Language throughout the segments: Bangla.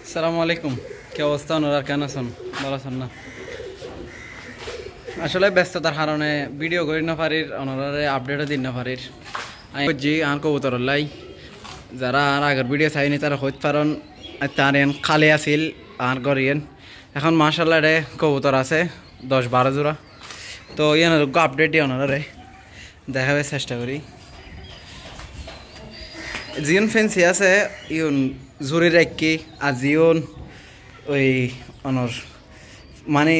আসসালামু আলাইকুম। কি অবস্থা ওনারা, কেন আছেন? ভালো আছেন না? আসলে ব্যস্ততার কারণে ভিডিও করি না পারির, ওনারা আপডেটও দিন না পারির। আমি জি আর কবুতর লাই যারা আর আগের ভিডিও চাইনি তারা হইতে পারেন। তার খালি আছিল আর গরিয়েন এখন মাশাআল্লাহ রে কবুতর আছে 10-12 জোড়া। তো ইয়ানোর আপডেট দিয়ে ওনারা দেখাবার চেষ্টা করি। জিওন ফেন্সি আছে ইউন জুরি রাখি আর জিওন ওই অনর মানে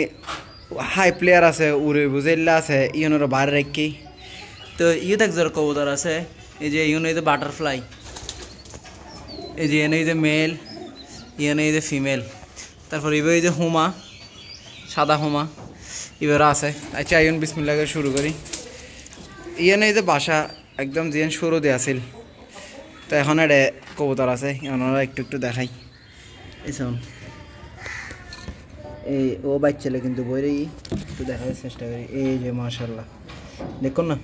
হাই প্লেয়ার আছে উড়ে বুঝাইলা আছে ইউনের বাইরে রাখি। তো ইউ একজোর কবুতর আছে, এই যে ইউন এই যে বাটারফ্লাই, এই যে এনে এই যে মেল, ইয়েনে এই যে ফিমেল। তারপর এবার এই যে হুমা, সাদা হুমা এবার আছে। আচ্ছা ইউন বিসমিল্লাহ করে শুরু করি। ইয়েনে এই যে বাসা একদম জিয়ান শুরু দিয়ে আসিল। তো এখন এটা কবুতর আছে, ওনারা একটু একটু দেখাই। এই ও বাচ্চালে কিন্তু বইরেই একটু দেখার চেষ্টা করি। এই যে মাশাআল্লাহ দেখুন না,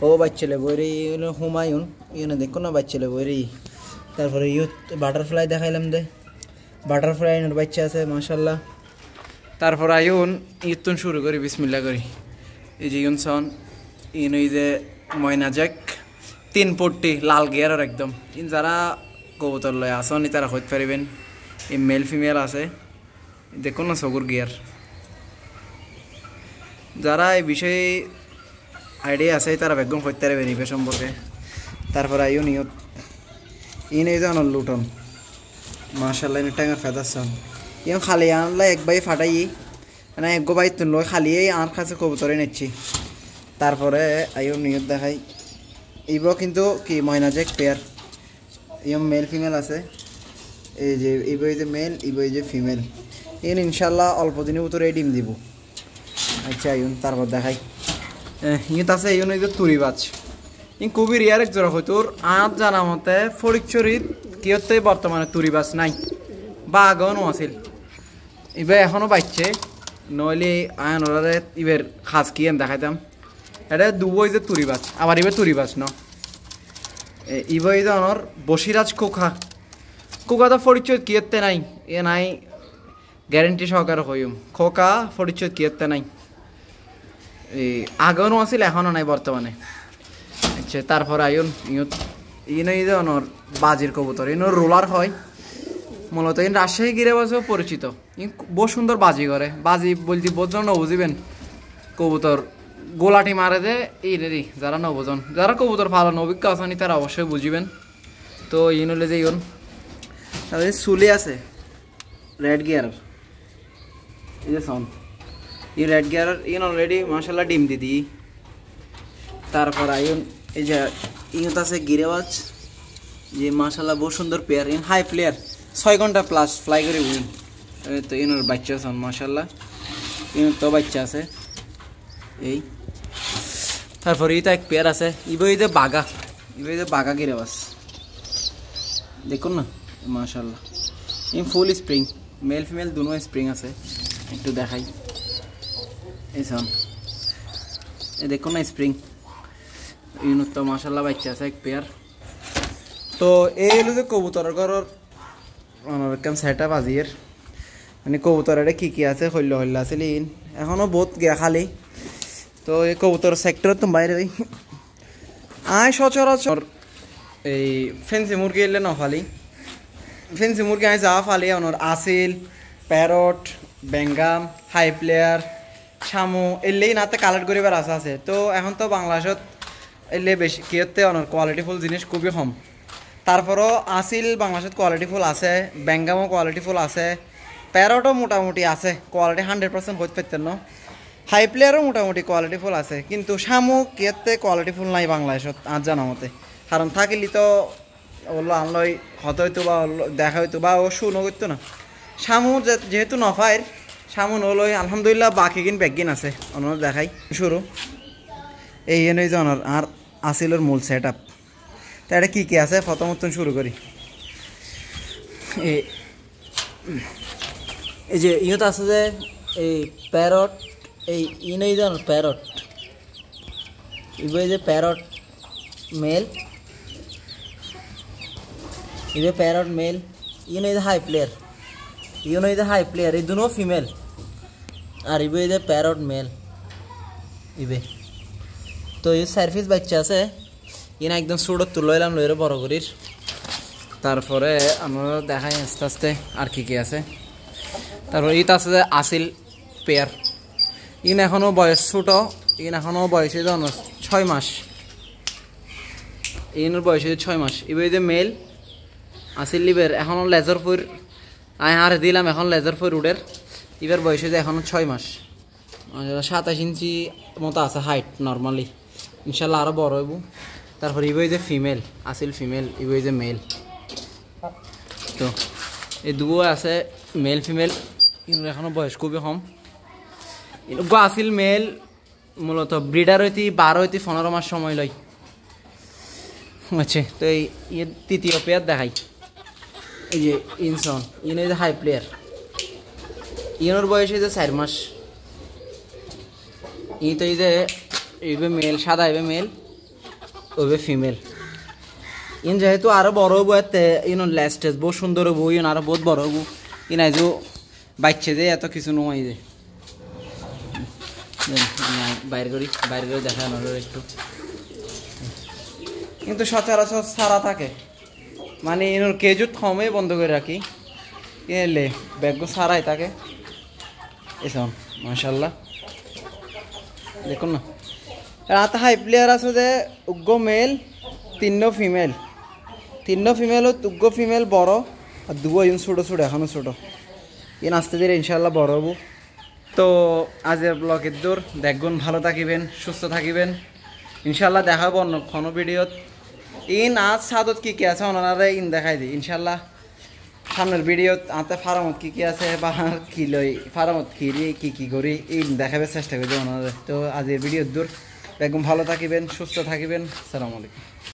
ও বাচ্চালে বইরেই হুমায়ুন ইউনে দেখুন না বাচ্চালে বইরেই। তারপরে ইউথ বাটারফ্লাই দেখাইলাম দে, বাটারফ্লাই এর বাচ্চা আছে মাশাআল্লাহ। তারপর আইউন ইউতুন শুরু করি বিসমিল্লাহ করি। এই যে ইউন সন ইন এই যে ময়না জ্যাক 3 পট্টি লাল গিয়ারের একদম। ইন যারা কবুতর লয় আসনি তারা হইতে পারিবেন। এই মেল ফিমেল আছে দেখুন না সগুর গিয়ার। যারা এই বিষয়ে আইডিয়া আছে তারা বেগম হইতে পারবেন এই সম্পর্কে। তারপর আইও নিয়ত ইন এই যে লুটন মাশাআল্লাহ ইন টাঙ্গার ফেদারসন ইন খালি আনলা এক বাই ফাটাই মানে এক গো বাই তুন লয় খালি আর কাছে কবুতরে নেছি। তারপরে আইও নিয়ত দেখাই এইব কিন্তু কি ময়না জ্যাক পেয়ার, ইয়ম মেল ফিমেল আছে। এই যে ইব এই যে মেল, ইব এই যে ফিমেল। ইন ইনশাল্লাহ অল্প দিনের ভিতরে ডিম দিব। আচ্ছা ইউন তারপর দেখাই ইয়ত আছে ইউন এই যে তুরিবাজ। ইন খুবই রিয়ার এক জোড়া হয়তো আর জানা মতে ফরিকচুরিত কিয়তে বর্তমানে তুরিবাজ নাই বা আগেও আছিল। ইবে এখনও বাচ্চে নইলে আয়ন ওরা ইবের খাস কি দেখাইতাম। এটা দুবই যে তুরিবাজ, আবার ইবে তুরিবাজ ন ইবই যে অনর বসিরাজ খোকা খোকা তো পরিচয় কিয়তে নাই এ নাই গ্যারেন্টি সহকারে হইম খোকা পরিচয় কিয়তে নাই। এই আগেও আছিল এখনও নাই বর্তমানে। আচ্ছা তারপর আইন ইনই যে অনর বাজির কবুতর ইনর রোলার হয় মূলত ইন রাজশাহী গিরেবাজও পরিচিত। ইন বহু সুন্দর বাজি করে, বাজি বলছি বোঝন না বুঝিবেন কবুতর গোলাটি মারে দে এই রে যারা নবজন যারা কবুতর ভালো অভিজ্ঞ আছেন তারা অবশ্যই বুঝিবেন। তো ইন হলে যে ইন তাদের চুলি আছে রেড গিয়ার, এই যে সন এই রেড গিয়ার ইন অলরেডি মাশাআল্লাহ ডিম দিদি। তারপর আইন এই যে ইয়ত আছে গিরেবাজ যে মাশাআল্লাহ বহু সুন্দর পেয়ার, ইন হাই প্লেয়ার 6 ঘন্টা প্লাস ফ্লাই করে উইন। তো ইনোর বাচ্চা সন মাশাআল্লাহ ইন তো বাচ্চা আছে এই। তারপরে এটা এক পেয়ার আছে ইবই যে বাগা, ইবই যে বাগা গিরেবাজ দেখুন না মাশাআল্লাহ in full spring, male female দুনো স্প্রিং আছে। একটু দেখাই এই সন এই দেখুন না স্প্রিং ইউন তো মাশাআল্লাহ বাচ্চা আছে এক পেয়ার। তো এই হলো যে কবুতরের ঘরের অনেক সেট আপ আজির মানে কবুতরের কি আছে হইল হইল আছে ইন এখনও বহুত গিয়া খালি। তো এই কবুতর সেক্টর তো বাইরে আয় সচরাচর এই ফেন্সি মুরগি এলে না ফালি ফেন্সি মুরগি আয় যা ফালি ওনার আসিল প্যারট বেঙ্গাম হাই প্লেয়ার শামু এলেই নাতে কালেক্ট করিবার আশা আছে। তো এখন তো বাংলাদেশত এলে বেশি কিয়তে ওনার কোয়ালিটিফুল জিনিস খুবই কম। তারপরও আসিল বাংলাদেশত কোয়ালিটিফুল আছে, বেঙ্গামও কোয়ালিটিফুল আছে, প্যারটও মোটামুটি আছে কোয়ালিটি 100% হইতে পারতেন না। হাই প্লেয়ারও মোটামুটি কোয়ালিটিফুল আছে, কিন্তু শামুক কিয়তে কোয়ালিটিফুল নাই বাংলাদেশত আর জানা মতে। কারণ থাকিলি তো ওগুলো আনলই হতে হইতো বা দেখা হইতো বা ও শুনো করতো না। শামু যেহেতু নফায়ের শামু নলই আলহামদুলিল্লাহ বাকি কিন ব্যাগিন আছে অনর দেখাই শুরু। এই এনেই যে অনর আর আসিলের মূল সেট আপ। তো এটা কী আছে প্রথমত শুরু করি। এই যে ইহত আছে যে এই প্যারট, এই ইনেই জানো প্যারট ইবে যে প্যারট মেল, ইবে প্যারট মেল ইনে হাই প্লেয়ার ইউনো এই যে হাই প্লেয়ার এই দুনো ফিমেল আর ইবে এই যে প্যারট মেল ইবে তো এই সার্ভিস বাচ্চা আছে ইনা একদম সুড়ো তুললাম লইরে বড় করির তারপরে আমরা দেখাই আস্তে আস্তে আর কি আছে তারপর ইত আছে যে আসিল পেয়ার ইন এখনও বয়স ছোটো ইন এখনও বয়স হয়েছে 6 মাস ইনের বয়স হয়েছে 6 মাস এবার যে মেল আসিল লিবের এখনও লেজার ফুর আমি হারে দিলাম এখন লেজার ফুর উডের এবার বয়স হয়েছে এখনও 6 মাস 27 ইঞ্চি মতো আছে হাইট নর্মালি ইনশাল্লাহ আরও বড় হইব তারপর ইবই যে ফিমেল আসিল ফিমেল ইবই যে মেল তো এই দুও আছে মেল ফিমেল কিন্তু এখনও বয়স খুবই কম আসিল মেল মূলত ব্রিডার হইতে 12 হইতে 15 মাস সময় লয় আচ্ছা তো এই তৃতীয় পেয়ার দেখাই এই যে ইনসন ইন এই যে হাই প্লেয়ার ইনোর বয়স হয়েছে 4 মাস ই তো এই যে এইবে মেল সাদা এইবে মেল ওইবে ফিমেল ইন যেহেতু আরও বড় হবো এতে ইন ল্যাস্টেজ বহু সুন্দর হবো ইন আরও বহুত বড় হবো ইন আইজো বাচ্চা যে এত কিছু নয় যে বাইরে করি দেখা নজর একটু কিন্তু সচরাচর সারা থাকে মানে ইনোর কেজুত কমে বন্ধ করে রাখি এলে ব্যাগ সারাই থাকে এসন মাশাল্লাহ দেখুন না রাত হাই প্লেয়ার আছে যে উগ্র মেল 3 ফিমেল 3 ফিমেল ও উগ্র ফিমেল বড় আর দুবো ইন ছোটো ছোটো এখনও ছোটো ইন আস্তে ধীরে ইনশাল্লাহ বড় হবো তো আজের ব্লগের দূর দেখুন ভালো থাকিবেন সুস্থ থাকিবেন ইনশাল্লাহ দেখাবো অন্য কোনো ভিডিওত ইন আজ সাদত কি আছে ওনারা ইন দেখাই দিই ইনশাল্লাহ সামনের ভিডিওত আতে ফার্মত কি আছে বা কি লই ফার্মত কি করি ইন দেখাবার চেষ্টা করি ওনারা তো আজের ভিডিওর দূর একদম ভালো থাকিবেন সুস্থ থাকিবেন আসসালামু আলাইকুম।